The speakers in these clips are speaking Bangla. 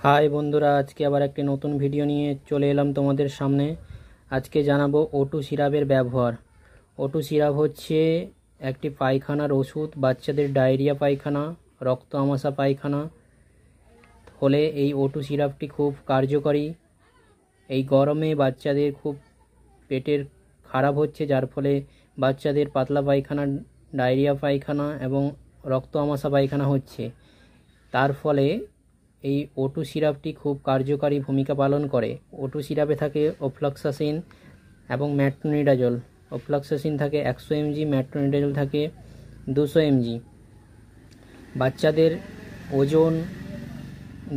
হাই বন্ধুরা, আজকে আবার একটি নতুন ভিডিও নিয়ে চলে এলাম তোমাদের সামনে। আজকে জানাবো O2 সিরাপের ব্যবহার। O2 সিরাপ হচ্ছে একটি পায়খানার ওষুধ। বাচ্চাদের ডায়রিয়া পায়খানা, রক্ত আমাশা পায়খানা হলে এই O2 সিরাপটি খুব কার্যকরী। এই গরমে বাচ্চাদের খুব পেটের খারাপ হচ্ছে, যার ফলে বাচ্চাদের পাতলা পায়খানা, ডায়রিয়া পায়খানা এবং রক্ত আমাশা পায়খানা হচ্ছে। তার ফলে এই O2 সিরাপটি খুব কার্যকারী ভূমিকা পালন করে। O2 সিরাপে থাকে অফ্লক্সাসিন এবং মেট্রোনিডাজল। অফ্লক্সাসিন থাকে 100 mg, মেট্রোনিডাজল থাকে 200 mg। বাচ্চাদের ওজন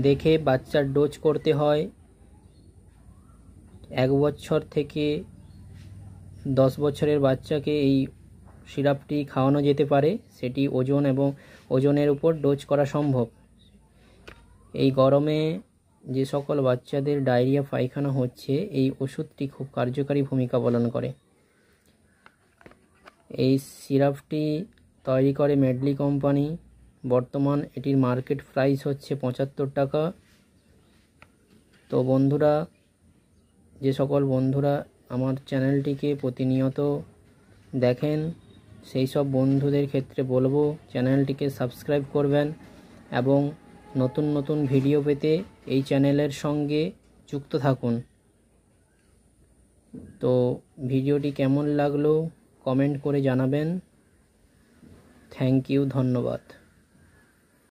দেখে বাচ্চার ডোজ করতে হয়। 1 বছর থেকে 10 বছরের বাচ্চাকে এই সিরাপটি খাওয়ানো যেতে পারে। সেটি ওজন এবং ওজনের উপর ডোজ করা সম্ভব। এই গরমে যে সকল বাচ্চাদের ডায়রিয়া পায়খানা হচ্ছে, এই ওষুধটি খুব কার্যকারী ভূমিকা পালন করে। এই সিরাপটি তৈরি করে মেডলি কোম্পানি। বর্তমান এটির মার্কেট প্রাইস হচ্ছে 75 টাকা। তো বন্ধুরা, যে সকল বন্ধুরা আমার চ্যানেলটিকে প্রতিনিয়ত দেখেন, সেই সব বন্ধুদের ক্ষেত্রে বলবো চ্যানেলটিকে সাবস্ক্রাইব করবেন এবং নতুন নতুন ভিডিও পেতে এই চ্যানেলের সঙ্গে যুক্ত থাকুন। তো ভিডিওটি কেমন লাগলো কমেন্ট করে জানাবেন। থ্যাংক ইউ, ধন্যবাদ।